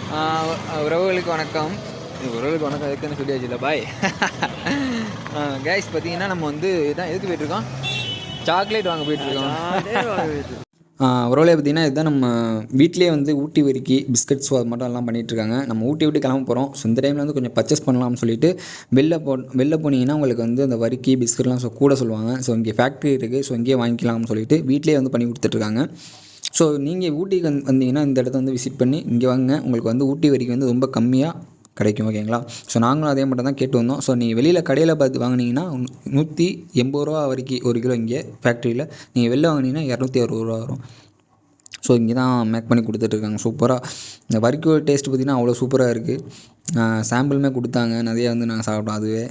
உறவுகளுக்கு வணக்கம். உறவுகளுக்கு வணக்கம் எதுக்குன்னு சொல்லியாச்சு இல்லை பாய். கேஸ் பார்த்தீங்கன்னா நம்ம வந்து இதான் எதுக்கு போயிட்டுருக்கோம், சாக்லேட் வாங்க போயிட்டுருக்கோம். உறவுகளே பார்த்தீங்கன்னா இதுதான் நம்ம வீட்டிலே வந்து ஊட்டி வரிக்கி பிஸ்கட்ஸோ அது மட்டும் எல்லாம் பண்ணிகிட்ருக்காங்க. நம்ம ஊட்டி விட்டு கிளம்ப போகிறோம். ஸோ இந்த டைமில் வந்து கொஞ்சம் பர்ச்சேஸ் பண்ணலாம்னு சொல்லிட்டு வெளில போனீங்கன்னா உங்களுக்கு வந்து அந்த வரிக்கி பிஸ்கட்லாம் கூட சொல்லுவாங்க. ஸோ இங்கே ஃபேக்ட்ரி இருக்குது, ஸோ இங்கேயே வாங்கிக்கலாம்னு சொல்லிட்டு வீட்டிலே வந்து பண்ணி கொடுத்துட்ருக்காங்க. ஸோ நீங்கள் ஊட்டிக்கு வந்தீங்கன்னா இந்த இடத்த வந்து விசிட் பண்ணி இங்கே வாங்க, உங்களுக்கு வந்து ஊட்டி வரைக்கும் வந்து ரொம்ப கம்மியாக கிடைக்கும். ஓகேங்களா? ஸோ நாங்களும் அதே மட்டும் தான் கேட்டு வந்தோம். ஸோ நீங்கள் வெளியில் கடையில் பார்த்து வாங்கினீங்கன்னா 180 ரூபா வரைக்கும் 1 கிலோ. இங்கே ஃபேக்ட்ரியில் நீங்கள் வெளில வாங்கினீங்கன்னா 260 ரூபா வரும். ஸோ இங்கே தான் மேக் பண்ணி கொடுத்துட்ருக்காங்க சூப்பராக. இந்த வரிக்கோட டேஸ்ட்டு பார்த்திங்கன்னா அவ்வளோ சூப்பராக இருக்குது. சாம்பிளுமே கொடுத்தாங்க, நிறையா வந்து நாங்கள் சாப்பிட்டோம். அதுவே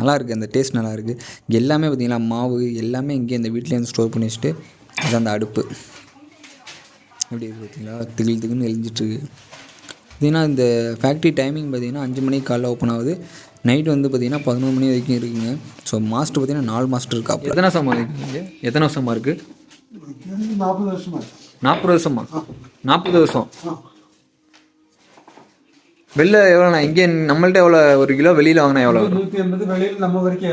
நல்லாயிருக்கு, அந்த டேஸ்ட் நல்லாயிருக்கு. இங்கே எல்லாமே பார்த்திங்கன்னா மாவு எல்லாமே இங்கே இந்த வீட்டிலே வந்து ஸ்டோர் பண்ணி வச்சுட்டு அது அந்த அடுப்பு எப்படி இருக்குது பார்த்தீங்களா, திகில்னு எரிஞ்சிட்ருக்கு. பார்த்திங்கன்னா இந்த ஃபேக்ட்ரி டைமிங் பார்த்திங்கன்னா 5 மணிக்கு காலைல ஓப்பன் ஆகுது. நைட்டு வந்து பார்த்திங்கன்னா 11 மணி வரைக்கும் இருக்குங்க. ஸோ மாஸ்டர் பார்த்திங்கன்னா 4 மாஸ்டர் இருக்கா. எத்தனை வருஷமாக இருக்குங்க? எத்தனை வருஷமாக இருக்குது? 40 வருஷமா. 40 வருஷமா? 40 வருஷம். வெளில எவ்வளோண்ணா? இங்கே நம்மள்ட்ட எவ்வளோ 1 கிலோ? வெளியில் வாங்கினா எவ்வளோ? 180. வெளியில் நம்ம வரைக்கும்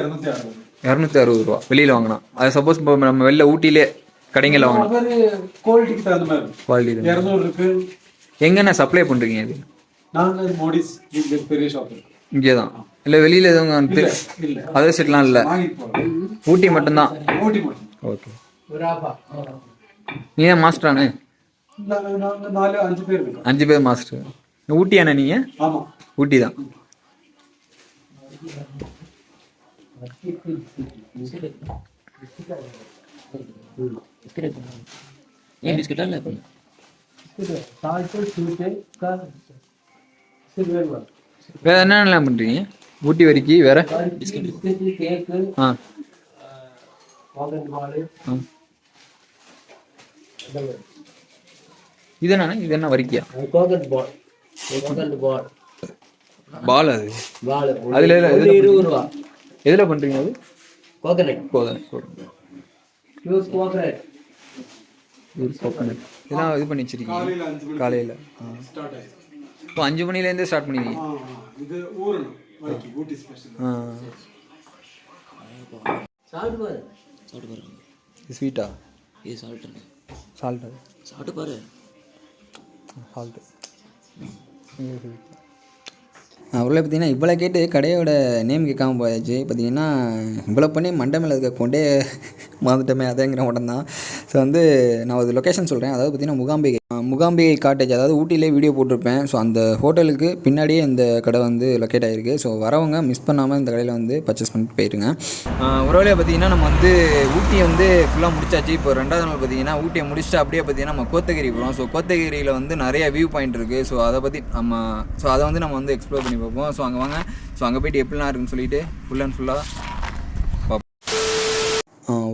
260 ரூபா வெளியில் வாங்கினா. அது சப்போஸ் இப்போ நம்ம வெளில ஊட்டியிலே கடைங்களில் வாங்கினா குவாலிட்டிக்கு தகுந்த மாதிரி குவாலிட்டி 200 இருக்கு. எங்கண்ணா சப்ளை பண்ணுறீங்க இது? நாங்கள் மோடிஸ் பெரிய ஷாப் இங்கே தான் இல்லை வெளியில் எதுவும் இல்லை, அதர் செட்லாம் இல்லை, ஊட்டி மட்டும்தான். ஊட்டி மட்டும். ஓகே. நீ ஏன் மாஸ்டரானு? நாங்கள் 4-5 பேர் இருக்கோம். 5 பேர் மாஸ்டர். ஊட்டியாண்ணா நீங்கள்? ஆமாம், ஊட்டி தான். ஏன் பிஸ்கட்டா இல்லை? வேறு என்னென்னலாம் பண்ணுறீங்க ஊட்டி வரைக்கும்? வேறு இது என்னண்ணா? இது என்ன வரிக்கியா? பால். அது அதில் 20 ரூபா. எதில் பண்ணுறீங்க அது? கோகனட். இதெல்லாம் இது பண்ணி வச்சிருக்கீங்க காலையில். இப்போ 5 மணிலேருந்தே ஸ்டார்ட் பண்ணுவீங்க? இது ஊறணும் வரைக்கும் ஊட்டி ஸ்பெஷல். சாப்பிட்டு பாரு. இது ஸ்வீட்டா? இது சால்ட்டு. சாப்பிட்டு பாரு. சால்ட்டு. அவ்வளோ பார்த்தீங்கன்னா இவ்வளோ கேட்டு கடையோட நேம் கேட்காம போயாச்சு. பார்த்தீங்கன்னா இவ்வளோ பண்ணி மண்டை மேலே இருக்க கொண்டே மறந்துட்டோமே அதேங்கிற மட்டும் தான். ஸோ வந்து நான் ஒரு லொக்கேஷன் சொல்கிறேன். அதாவது பார்த்திங்கன்னா முகாம்பிகை காட்டேஜ், அதாவது ஊட்டியிலே வீடியோ போட்டிருப்பேன். ஸோ அந்த ஹோட்டலுக்கு பின்னாடியே இந்த கடை வந்து லொக்கேட் ஆகிருக்கு. ஸோ வரவங்க மிஸ் பண்ணாமல் இந்த கடையில் வந்து பர்ச்சேஸ் பண்ணிட்டு போயிருங்க. உறவுலே பார்த்திங்கன்னா நம்ம வந்து ஊட்டியை வந்து ஃபுல்லாக முடிச்சாச்சு. இப்போ 2வது நாள் பார்த்திங்கன்னா ஊட்டியை முடிச்சுட்டு அப்படியே பார்த்திங்கன்னா நம்ம கோத்தகிரி போகிறோம். ஸோ கோத்தகிரியில் வந்து நிறைய வியூ பாயிண்ட் இருக்குது. ஸோ அதை பற்றி அதை வந்து நம்ம வந்து எக்ஸ்ப்ளோர் பண்ணி பார்ப்போம். ஸோ அங்கே வாங்க. ஸோ அங்கே போய்ட்டு எப்படிலாம் இருக்குன்னு சொல்லிட்டு ஃபுல் அண்ட் ஃபுல்லாக பார்ப்போம்.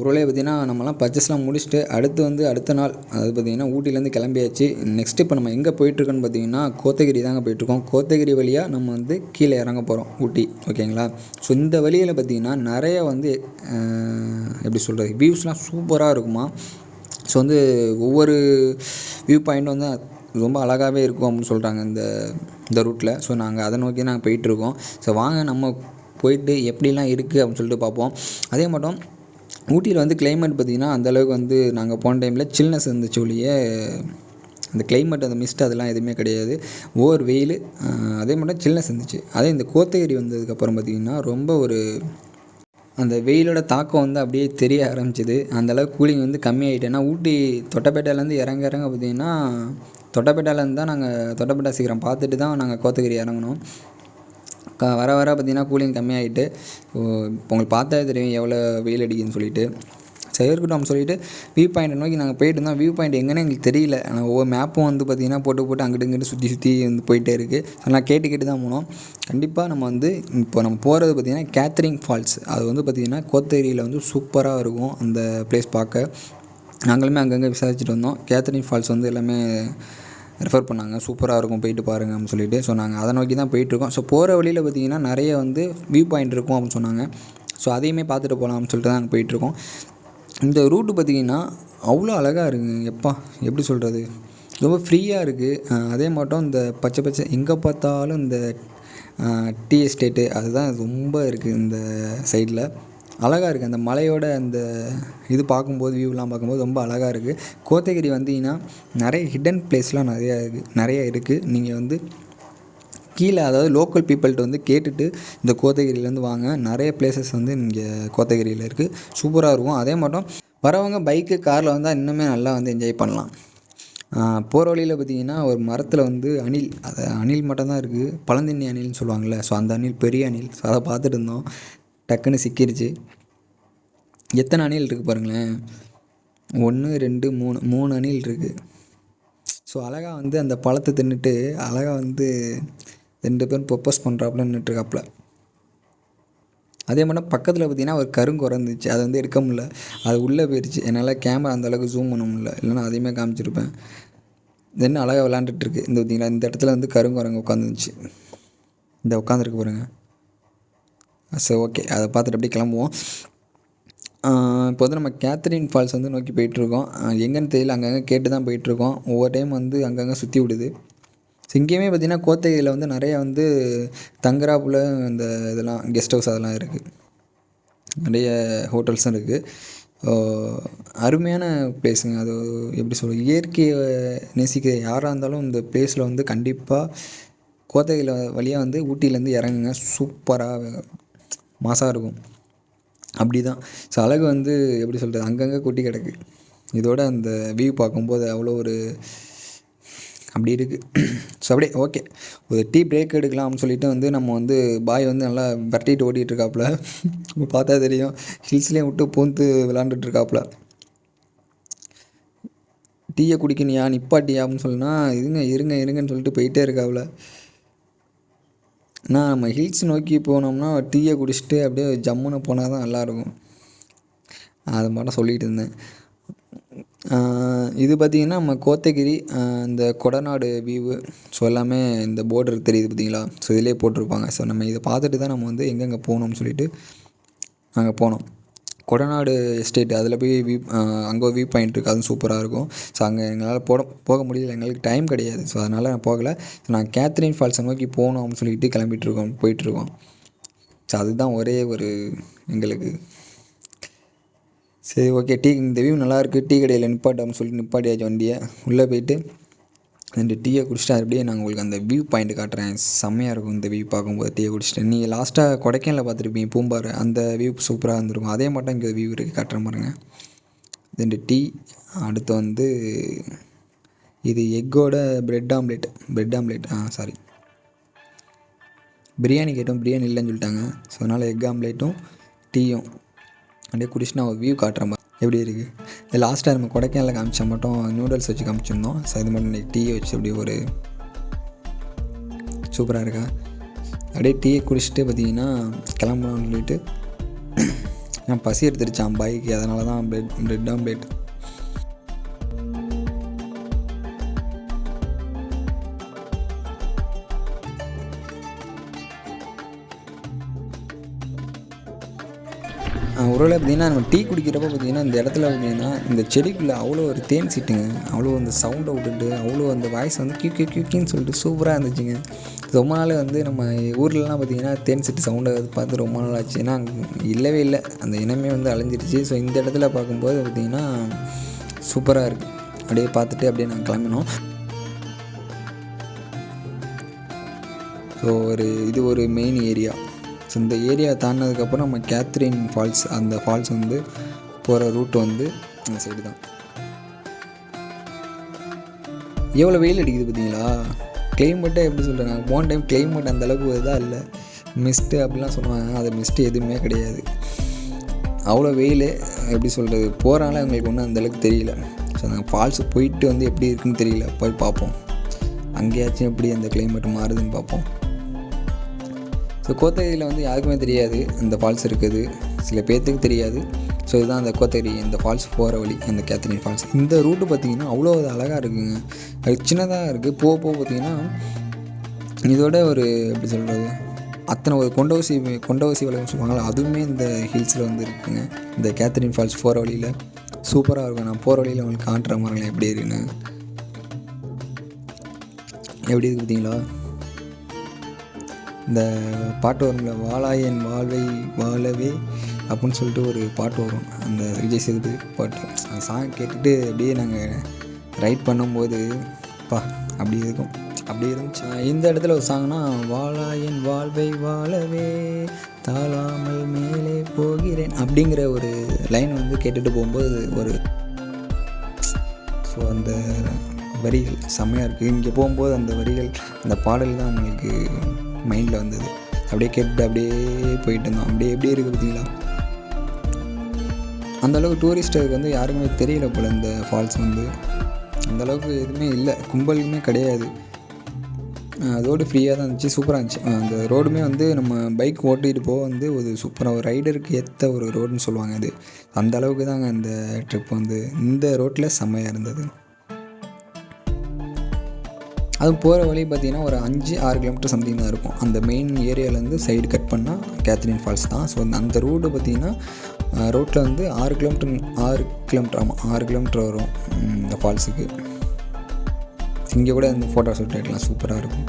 உறவுலே பார்த்திங்கன்னா நம்மலாம் பர்ச்சேஸ்லாம் முடிச்சுட்டு அடுத்த நாள் அது பார்த்திங்கன்னா ஊட்டிலேருந்து கிளம்பியாச்சு. நெக்ஸ்ட்டு இப்போ நம்ம எங்கே போயிட்டுருக்கோன்னு பார்த்திங்கன்னா கோத்தகிரி தாங்க போயிட்டுருக்கோம். கோத்தகிரி வழியாக நம்ம வந்து கீழே இறங்க போகிறோம் ஊட்டி. ஓகேங்களா? ஸோ இந்த வழியில் பார்த்திங்கன்னா நிறைய வந்து எப்படி சொல்கிறது, வியூஸ்லாம் சூப்பராக இருக்குமா. ஸோ வந்து ஒவ்வொரு வியூ பாயிண்ட்டும் வந்து ரொம்ப அழகாகவே இருக்கும் அப்படின்னு சொல்கிறாங்க இந்த ரூட்டில். ஸோ நாங்கள் அதை நோக்கி நாங்கள் போயிட்டுருக்கோம். ஸோ வாங்க நம்ம போயிட்டு எப்படிலாம் இருக்குது அப்படின்னு சொல்லிட்டு பார்ப்போம். அதே மட்டும் ஊட்டியில் வந்து கிளைமேட் பார்த்திங்கன்னா அந்தளவுக்கு வந்து நாங்கள் போன டைமில் சில்னஸ் இருந்துச்சு ஒழிய அந்த கிளைமேட் அந்த மிஸ்ட் அதெல்லாம் எதுவுமே கிடையாது. ஓவர் வெயில், அதே மட்டும் சில்னஸ் இருந்துச்சு. அதே இந்த கோத்தகிரி வந்ததுக்கப்புறம் பார்த்திங்கன்னா ரொம்ப ஒரு அந்த வெயிலோட தாக்கம் வந்து அப்படியே தெரிய ஆரம்பிச்சிது. அந்தளவுக்கு கூலிங் வந்து கம்மியாகிட்டேன்னா ஊட்டி தொட்டபேட்டாலேருந்து இறங்க பார்த்திங்கன்னா தொட்டபேட்டாலேருந்து தான் நாங்கள் தொட்டபேட்டா சீக்கிரம் பார்த்துட்டு தான் நாங்கள் கோத்தகிரி இறங்கணும். வர பார்த்திங்கன்னா கூலிங் கம்மியாகிட்டு இப்போ உங்களுக்கு பார்த்தாலே தெரியும் எவ்வளோ வெயில் அடிக்குதுன்னு சொல்லிட்டு. சரி இருக்கட்டும் சொல்லிட்டு வியூ பாயிண்ட்டை நோக்கி நாங்கள் போயிட்டு இருந்தோம். வியூ பாயிண்ட் எங்கன்னு எங்களுக்கு தெரியல. ஆனால் ஒவ்வொரு மேப்பும் வந்து பார்த்திங்கன்னா போட்டு அங்கிட்டு இங்கிட்டு சுற்றி வந்து போயிட்டே இருக்குது. அதெல்லாம் கேட்டு தான் போனோம். கண்டிப்பாக நம்ம வந்து இப்போ நம்ம போகிறது பார்த்திங்கன்னா கேத்ரிங் ஃபால்ஸ். அது வந்து பார்த்திங்கன்னா கோத்தகிரியில் வந்து சூப்பராக இருக்கும் அந்த பிளேஸ் பார்க்க. நாங்களுமே அங்கங்கே விசாரிச்சுட்டு வந்தோம். கேத்ரிங் ஃபால்ஸ் வந்து எல்லாமே ரெஃபர் பண்ணாங்க, சூப்பராக இருக்கும் போயிட்டு பாருங்கள் அப்படின்னு சொல்லிட்டு. ஸோ நாங்கள் அதை நோக்கி தான் போயிட்டுருக்கோம். ஸோ போகிற வழியில் பார்த்திங்கன்னா நிறைய வந்து வியூ பாயிண்ட் இருக்கும் அப்படின்னு சொன்னாங்க. ஸோ அதையுமே பார்த்துட்டு போகலாம் அப்படின்னு சொல்லிட்டு தான் நாங்கள் போயிட்டுருக்கோம். இந்த ரூட்டு பார்த்திங்கன்னா அவ்வளோ அழகாக இருக்குங்க. எப்படி சொல்கிறது, ரொம்ப ஃப்ரீயாக இருக்குது. அதே மட்டும் இந்த பச்சை பச்சை எங்கே பார்த்தாலும் இந்த டீ எஸ்டேட்டு அதுதான் ரொம்ப இருக்குது இந்த சைடில். அழகாக இருக்குது அந்த மலையோட அந்த இது பார்க்கும்போது வியூலாம் பார்க்கும்போது ரொம்ப அழகாக இருக்குது. கோத்தகிரி வந்தீங்கன்னா நிறைய ஹிடன் பிளேஸ்லாம் நிறைய இருக்குது. நீங்கள் வந்து கீழே அதாவது லோக்கல் பீப்புள்கிட்ட வந்து கேட்டுட்டு இந்த கோத்தகிரியிலேருந்து வாங்க. நிறைய பிளேசஸ் வந்து இங்கே கோத்தகிரியில் இருக்குது, சூப்பராக இருக்கும். அதே மட்டும் வரவங்க பைக்கு காரில் வந்தால் இன்னுமே நல்லா வந்து என்ஜாய் பண்ணலாம். போகிற வழியில் பார்த்திங்கன்னா ஒரு மரத்தில் வந்து அணில், அது அணில் மட்டும்தான் இருக்குது, பழந்தின்னி அணில்னு சொல்லுவாங்கள்ல. ஸோ அந்த அணில் பெரிய அணில். ஸோ அதை பார்த்துட்டு இருந்தோம், டக்குன்னு சிக்கிருச்சு. எத்தனை அணில் இருக்குது பாருங்களேன், 1 2 3 அணில் இருக்குது. ஸோ அழகாக வந்து அந்த பழத்தை தின்னுட்டு அழகாக வந்து 2 பேரும் ப்ரொப்போஸ் பண்ணுறாப்புல நின்றுட்டுருக்காப்புல. அதே மாதிரி பக்கத்தில் பார்த்திங்கன்னா ஒரு கருங்குரங்கு இருந்துச்சு, அதை வந்து எடுக்க முடியல, அது உள்ளே போயிடுச்சு. என்னால் கேமரா அந்தளவுக்கு ஜூம் பண்ண முடியல, இல்லைன்னா அதையுமே காமிச்சிருப்பேன். தென் அழகாக விளாண்டுட்டுருக்கு. இந்த பார்த்திங்களா இந்த இடத்துல வந்து கருங்குரங்கு உட்காந்துருந்துச்சு, இந்த உட்காந்துருக்கு பாருங்க. சரி ஓகே, அதை பார்த்துட்டு அப்படியே கிளம்புவோம். இப்போ வந்து நம்ம கேத்ரின் ஃபால்ஸ் வந்து நோக்கி போயிட்டுருக்கோம். எங்கேன்னு தெரியல, அங்கங்கே கேட்டு தான் போயிட்டுருக்கோம். ஒவ்வொரு டைம் வந்து அங்கங்கே சுற்றி விடுது. ஸோ இங்கேயுமே பார்த்திங்கன்னா கோத்தகிரியில் வந்து நிறையா வந்து தங்குறாப்புல இந்த இதெல்லாம் கெஸ்ட் ஹவுஸ் அதெல்லாம் இருக்குது, நிறைய ஹோட்டல்ஸும் இருக்குது. அருமையான பிளேஸுங்க. அது எப்படி சொல்கிறது, இயற்கையை நேசிக்க யாராக இருந்தாலும் இந்த பிளேஸில் வந்து கண்டிப்பாக கோத்தகிரியில் வழியாக வந்து ஊட்டியிலேருந்து இறங்குங்க. சூப்பராக மாசாக இருக்கும். அப்படி தான். ஸோ அழகு வந்து எப்படி சொல்கிறது, அங்கங்கே கொட்டி கிடக்கு. இதோட அந்த வியூ பார்க்கும்போது அவ்வளோ ஒரு அப்படி இருக்குது. ஸோ அப்படியே ஓகே, ஒரு டீ பிரேக் எடுக்கலாம்னு சொல்லிட்டு வந்து நம்ம வந்து பாய் வந்து நல்லா விரட்டிட்டு ஓடிட்டுருக்காப்புல. பார்த்தா தெரியும், ஹில்ஸ்லேயும் விட்டு பூந்து விளாண்டுட்ருக்காப்புல. டீயை குடிக்கணியா நிப்பாட்டியா அப்படின்னு சொல்லினா இருங்கன்னு சொல்லிட்டு போயிட்டே இருக்காப்புல. ஆனால் நம்ம ஹில்ஸ் நோக்கி போனோம்னா டீயை குடிச்சிட்டு அப்படியே ஜம்முன்னு போனால் தான் நல்லாயிருக்கும். அது மட்டும் சொல்லிகிட்டு இருந்தேன். இது பார்த்திங்கன்னா நம்ம கோத்தகிரி இந்த கொடநாடு வியூவு. ஸோ எல்லாமே இந்த போர்டர் தெரியுது பார்த்திங்களா. ஸோ இதிலே போட்டிருப்பாங்க. ஸோ நம்ம இதை பார்த்துட்டு தான் நம்ம வந்து எங்கெங்கே போகணும்னு சொல்லிட்டு நாங்கள் போனோம். கொடநாடு எஸ்டேட் அதில் போய் அங்கே ஒரு வியூ பாயிண்ட் இருக்குது, அதுவும் சூப்பராக இருக்கும். ஸோ அங்கே எங்களால் போக முடியல, எங்களுக்கு டைம் கிடையாது. ஸோ அதனால் நான் போகலை. ஸோ நான் கேத்ரின் ஃபால்ஸை நோக்கி போகணும் அப்படின்னு சொல்லிட்டு போயிட்டுருக்கோம். ஸோ அதுதான் ஒரே ஒரு எங்களுக்கு சரி ஓகே, இந்த வியூ நல்லாயிருக்கு, டீ கடையில் நிப்பாட்டோம்னு சொல்லிட்டு நிப்பாட்டியாச்சு வண்டியை. உள்ளே போயிட்டு 2 டீயை குடிச்சிட்டு அப்படியே நான் உங்களுக்கு அந்த வியூ பாயிண்ட் காட்டுறேன். செம்மையாக இருக்கும் இந்த வியூ பார்க்கும்போது. டீயை குடிச்சிட்டு நீங்கள் லாஸ்ட்டாக கொடைக்கானலில் பார்த்துருப்பீங்க பூம்பாறை, அந்த வியூ சூப்பராக இருந்திருக்கும். அதே மட்டும் இங்கே வியூ இருக்குது, காட்டுறேன் பாருங்கள். 2 டீ. அடுத்து வந்து இது எக்கோட பிரெட் ஆம்லேட். சாரி, பிரியாணி கேட்டோம், பிரியாணி இல்லைன்னு சொல்லிட்டாங்க. ஸோ அதனால் எக் ஆம்லேட்டும் டீயும் அப்படியே குடிச்சு நான் ஒரு வியூ காட்டுறேன் எப்படி இருக்குது. இது லாஸ்ட்டாக நம்ம கொடைக்கானலில் காமிச்சா மட்டும் நூடுல்ஸ் வச்சு காமிச்சிருந்தோம். ஸோ இது மட்டும் இன்றைக்கி டீயை வச்சு அப்படியே ஒரு சூப்பராக இருக்கா. அப்படியே டீயை குடிச்சிட்டு பார்த்திங்கன்னா கிளம்பணும்னு சொல்லிட்டு நான் பசி எடுத்துருச்சான் பாய்க்கு, அதனால தான் பிரெட் ஆம்லேட். ஒருவேளை பார்த்திங்கன்னா நம்ம டீ குடிக்கிறப்ப பார்த்திங்கன்னா இந்த இடத்துல பார்த்திங்கன்னா இந்த செடிக்குள்ளே அவ்வளோ ஒரு தேன் சீட்டுங்க, அவ்வளோ அந்த சவுண்டை விட்டுட்டு அவ்வளோ அந்த வாய்ஸ் வந்து கியூன்னு சொல்லிட்டு சூப்பராக இருந்துச்சுங்க. ரொம்ப நாள் வந்து நம்ம ஊர்லலாம் பார்த்திங்கன்னா தேன் சீட்டு சவுண்டை பார்த்து ரொம்ப நாள் ஆச்சு. ஏன்னா இல்லவே இல்லை, அந்த இனமே வந்து அழிஞ்சிருச்சு. ஸோ இந்த இடத்துல பார்க்கும்போது பார்த்திங்கன்னா சூப்பராக இருக்குது. அப்படியே பார்த்துட்டு அப்படியே நாங்கள் கிளம்பினோம். ஸோ இது ஒரு மெயின் ஏரியா. ஸோ இந்த ஏரியா தாண்டினதுக்கப்புறம் நம்ம கேத்ரின் ஃபால்ஸ், அந்த ஃபால்ஸ் வந்து போகிற ரூட் வந்து அந்த சைடு தான். எவ்வளோ வெயில் அடிக்குது பார்த்தீங்களா. கிளைமேட்டை எப்படி சொல்கிறேன், நாங்கள் போன டைம் கிளைமேட் அந்தளவுக்கு இதாக இல்லை, மிஸ்ட்டு அப்படிலாம் சொல்லுவாங்க. அது மிஸ்ட்டு எதுவுமே கிடையாது. அவ்வளோ வெயில் எப்படி சொல்கிறது, போகிறனால எங்களுக்கு ஒன்றும் அந்தளவுக்கு தெரியல. ஸோ நாங்கள் ஃபால்ஸு போயிட்டு வந்து எப்படி இருக்குன்னு தெரியல, போய் பார்ப்போம் அங்கேயாச்சும் எப்படி அந்த கிளைமேட் மாறுதுன்னு பார்ப்போம். ஸோ கோத்தகிரியில் வந்து யாருக்குமே தெரியாது அந்த ஃபால்ஸ் இருக்குது, சில பேர்த்துக்கு தெரியாது. ஸோ இதுதான் அந்த கோத்தகிரி, இந்த ஃபால்ஸ் போகிற வழி, அந்த கேத்ரின் ஃபால்ஸ். இந்த ரூட்டு பார்த்திங்கன்னா அவ்வளோ அழகாக இருக்குங்க. அது சின்னதாக இருக்குது, போக பார்த்திங்கன்னா இதோட ஒரு எப்படி சொல்கிறது, அத்தனை ஒரு கொண்டவசி வளையம் சொல்லுவாங்களா, அதுவுமே இந்த ஹில்ஸில் வந்து இருக்குங்க. இந்த கேத்ரின் ஃபால்ஸ் போகிற வழியில் சூப்பராக இருக்கும். நான் போகிற வழியில் உங்களுக்கு காட்டுற மாதிரிலாம் எப்படி இருக்குன்னு. எப்படி இருக்குது பார்த்தீங்களா? இந்த பாட்டு வரும்ல, வாழாயன் வாழ்வை வாழவே அப்படின்னு சொல்லிட்டு ஒரு பாட்டு வரும், அந்த விஜய் சேதுபதி பாட்டு. அந்த சாங் கேட்டுட்டு அப்படியே நாங்கள் ரைட் பண்ணும்போது அப்படி இருக்கும், அப்படி இருந்துச்சு. இந்த இடத்துல ஒரு சாங்னா, வாழாயன் வாழ்வை வாழவே தாழாமல் மேலே போகிறேன் அப்படிங்கிற ஒரு லைன் வந்து கேட்டுட்டு போகும்போது ஒரு ஸோ அந்த வரிகள் செம்மையாக இருக்குது. இங்கே போகும்போது அந்த வரிகள், அந்த பாடல் தான் நம்மளுக்கு மைண்டில் வந்தது. அப்படியே கேட்டு அப்படியே போயிட்டு இருந்தோம். அப்படியே எப்படி இருக்குது பார்த்தீங்களா? அந்தளவுக்கு டூரிஸ்ட்டுக்கு வந்து யாருக்குமே தெரியல போல் இந்த ஃபால்ஸ் வந்து. அந்தளவுக்கு எதுவுமே இல்லை, கும்பலுக்குமே கிடையாது. அதோடு ஃப்ரீயாக தான் இருந்துச்சு, சூப்பராக இருந்துச்சு. அந்த ரோடுமே வந்து நம்ம பைக் ஓட்டிகிட்டு போக வந்து ஒரு சூப்பராக ஒரு ரைடருக்கு ஏற்ற ஒரு ரோடுன்னு சொல்லுவாங்க. அது அந்த அளவுக்கு தாங்க அந்த ட்ரிப் வந்து இந்த ரோட்டில் செம்மையாக இருந்தது. அது போகிற வழி பார்த்திங்கன்னா ஒரு 5-6 கிலோமீட்டர் சம்திங் தான் இருக்கும். அந்த மெயின் ஏரியாவிலேருந்து சைடு கட் பண்ணால் கேத்ரின் ஃபால்ஸ் தான். ஸோ அந்த ரோடு பார்த்திங்கன்னா ரோட்டில் வந்து 6 கிலோமீட்டர் வரும் இந்த ஃபால்ஸுக்கு. இங்கே கூட அந்த ஃபோட்டோ ஷூட் எடுக்கலாம், சூப்பராக இருக்கும்.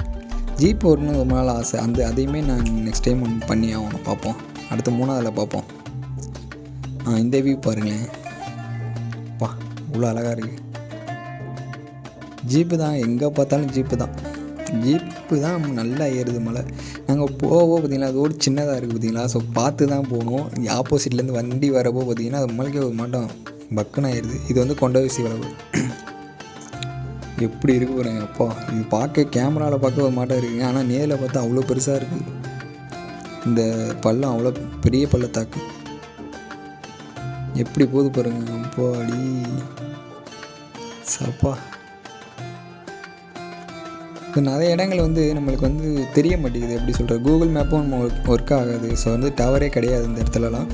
ஜீப் ஓடணும் ரொம்ப நாள் ஆசை. அதையுமே நான் நெக்ஸ்ட் டைம் ஒன்று பண்ணி ஆகணும், பார்ப்போம். அடுத்த 3ஆவதில் பார்ப்போம். இந்த வியூ பாருங்களேன், இவ்வளோ அழகாக இருக்குது. ஜீப்பு தான், எங்கே பார்த்தாலும் ஜீப்பு தான் நல்லா ஏறுது மலை. நாங்கள் போவோம் பார்த்திங்களா, அதோடு சின்னதாக இருக்குது பார்த்திங்களா. ஸோ பார்த்து தான் போகணும். ஆப்போசிட்லேருந்து வண்டி வரப்போ பார்த்திங்கன்னா அது மலைக்கே ஒரு மாட்டோம் பக்குன்னு ஆயிடுது. இது வந்து கொண்டவசி வளவு எப்படி இருக்கு பாருங்க. அப்பா, இது பார்க்க கேமராவில் பார்க்க ஒரு மாட்டம் இருக்குங்க, ஆனால் நேரில் பார்த்தா அவ்வளோ பெருசாக இருக்குது. இந்த பள்ளம் அவ்வளோ பெரிய பள்ளத்தாக்கு எப்படி போகுது பாருங்க. அப்போ அடி சப்பா. இப்போ நிறைய இடங்கள் வந்து நம்மளுக்கு வந்து தெரிய மாட்டேங்குது, எப்படி சொல்கிறது, கூகுள் மேப்பும் நம்ம ஒர்க் ஆகாது. ஸோ வந்து டவரே கிடையாது இந்த இடத்துலலாம்.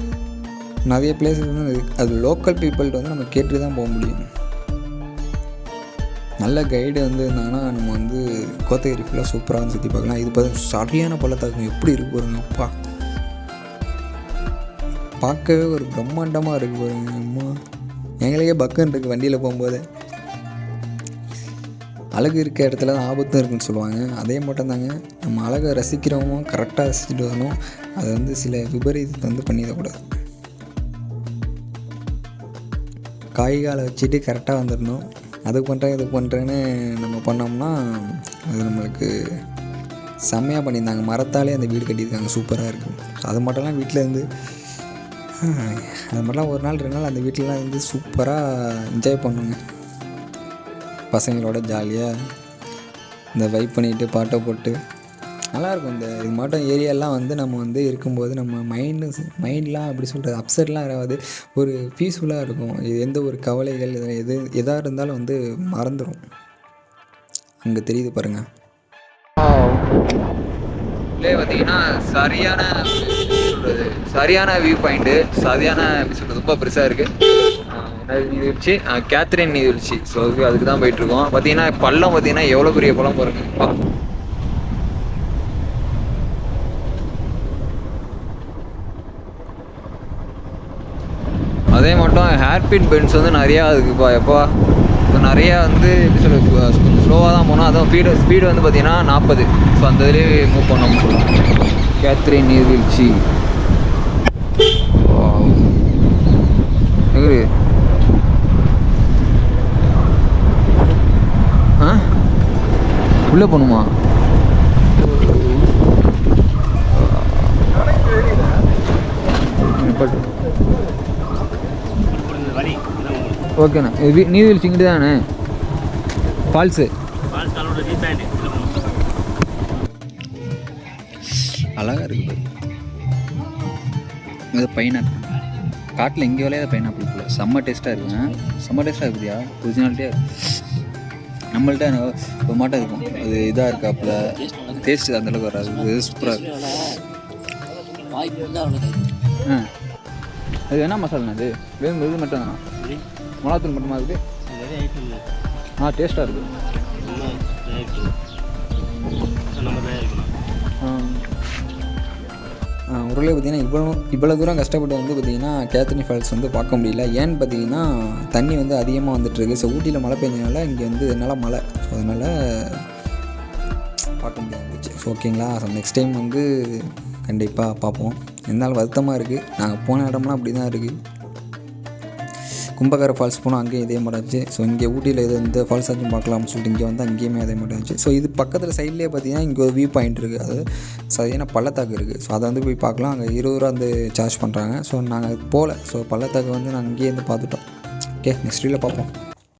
நிறைய பிளேஸஸ் வந்து அது லோக்கல் பீப்புள்கிட்ட வந்து நம்ம கேட்டு தான் போக முடியும். நல்ல கைடு வந்து இருந்தாங்கன்னா நம்ம வந்து கோத்தகிரி ஃபுல்லாக சூப்பராக வந்து சுற்றி பார்க்கலாம். இது பார்த்து சரியான பள்ளத்தாக்கம் எப்படி இருக்கு பாருங்க. அப்பா, பார்க்கவே ஒரு பிரம்மாண்டமாக இருக்குது பாருங்க. அம்மா, எங்களுக்கே பக்குன்னு இருக்குது வண்டியில் போகும்போது. அழகு இருக்க இடத்துல தான் ஆபத்தும் இருக்குன்னு சொல்லுவாங்க. அதே மட்டும் தாங்க, நம்ம அழகை ரசிக்கிறோமோ கரெக்டாக ரசிச்சுட்டு வரணும். அதை வந்து சில விபரீதத்தை வந்து பண்ணிடக்கூடாது. காய்காலை வச்சுட்டு கரெக்டாக வந்துடணும். அது பண்ணுறேன் இது பண்ணுறேன்னு நம்ம பண்ணோம்னா அது நம்மளுக்கு செம்மையாக பண்ணியிருந்தாங்க. மரத்தாலே அந்த வீடு கட்டியிருக்காங்க, சூப்பராக இருக்கும். அது மட்டும்லாம் வீட்டில் இருந்து அது மட்டும்லாம் 1 நாள் 2 நாள் அந்த வீட்டிலலாம் இருந்து சூப்பராக என்ஜாய் பண்ணுங்க. பசங்களோட ஜாலியாக இந்த வைப் பண்ணிவிட்டு பாட்டை போட்டு நல்லாயிருக்கும். இது மட்டும் ஏரியாலாம் வந்து நம்ம வந்து இருக்கும்போது நம்ம மைண்ட்லாம் எப்படி சொல்கிறது, அப்செட்லாம் ஆகாது, ஒரு பீஸ்ஃபுல்லாக இருக்கும். எந்த ஒரு கவலைகள் எதாக இருந்தாலும் வந்து மறந்துடும். அங்கே தெரியுது பாருங்கள். உள்ளே பார்த்தீங்கன்னா சரியான வியூ பாயிண்ட்டு, சரியான எப்படி சொல்கிறது, ரொம்ப பெருசாக இருக்குது. நீர்வீழ்ச்சி, கேத்ரின் நீர்வீழ்ச்சி. ஸோ அதுக்கு தான் போயிட்டுருக்கோம். பார்த்தீங்கன்னா பள்ளம் பார்த்தீங்கன்னா எவ்வளோ பெரிய பள்ளம் பாருங்க. அதே மட்டும் ஹேர்பின் பென்ஸ் வந்து நிறையா இருக்குப்பா. எப்பா இப்போ நிறையா வந்து எப்படி சொல்கிறது, கொஞ்சம் ஸ்லோவாக தான் போனோம். அதுவும் ஸ்பீடு வந்து பார்த்திங்கன்னா 40. ஸோ அந்த இதுலேயே மூவ் பண்ணோம்னு சொல்லுவாங்க. கேத்ரின் நீர்வீழ்ச்சி உள்ளே போகணுமா? ஓகேண்ணா. நீர்வீழ்ச்சி இங்கிட்டு தானே ஃபால்ஸு? அழகாக இருக்குது. இது பைனாப்பிள் காட்டில் எங்கே விளையாத பைனாப்பிள் போல செம்ம டேஸ்ட்டாக இருக்குங்க. செம்ம டேஸ்ட்டாக இருக்குதியா, ஒரிஜினாலிட்டியாக இருக்குது. நம்மள்ட்ட இப்போ மாட்டம் இருக்கும், அது இதாக இருக்காப்புல, டேஸ்ட்டு அந்தளவுக்கு வராது. இது சூப்பராக இருக்கும். அது என்ன மசாலாண்ணா? அது வெறும் இது மட்டும் தானா? மிளகாத்தூள் மட்டுமா இருக்குது? டேஸ்ட்டாக இருக்குது. ஊரில் பார்த்திங்கன்னா இவ்வளோ தூரம் கஷ்டப்பட்டு வந்து பார்த்திங்கன்னா கேத்ரின் ஃபால்ஸ் வந்து பார்க்க முடியல. ஏன்னு பார்த்தீங்கன்னா தண்ணி வந்து அதிகமாக வந்துட்டுருக்கு. ஸோ ஊட்டியில் மழை பெஞ்சனால இங்கே வந்து என்னால் மழை. ஸோ அதனால் பார்க்க முடியாமல் போச்சு. ஸோ ஓகேங்களா. ஸோ நெக்ஸ்ட் டைம் வந்து கண்டிப்பாக பார்ப்போம். இருந்தாலும் வருத்தமாக இருக்குது. நாங்கள் போன இடம்லாம் அப்படி தான் இருக்குது. கும்பகர ஃபால்ஸ் போனோம், அங்கேயும் இதே மாதிரி ஆச்சு. ஸோ இங்கே ஊட்டியில் இந்த ஃபால்ஸ் ஆச்சும் பார்க்கலாம்னு சொல்லிட்டு இங்கே வந்து அங்கேயுமே அதே மாதிரி ஆச்சு. ஸோ இது பக்கத்தில் சைட்லேயே பார்த்தீங்கன்னா இங்கே ஒரு வியூ பாயிண்ட் இருக்குது. அது சரியான பள்ளத்தாக்கு இருக்குது. ஸோ அதை வந்து போய் பார்க்கலாம். அங்கே 20 ரூபா வந்து சார்ஜ் பண்ணுறாங்க. ஸோ நாங்கள் போகல. ஸோ பள்ளத்தாக்கு வந்து நாங்கள் இங்கேயே வந்து பார்த்துட்டோம். ஓகே, நெக்ஸ்ட் வீடியோவில் பார்ப்போம்.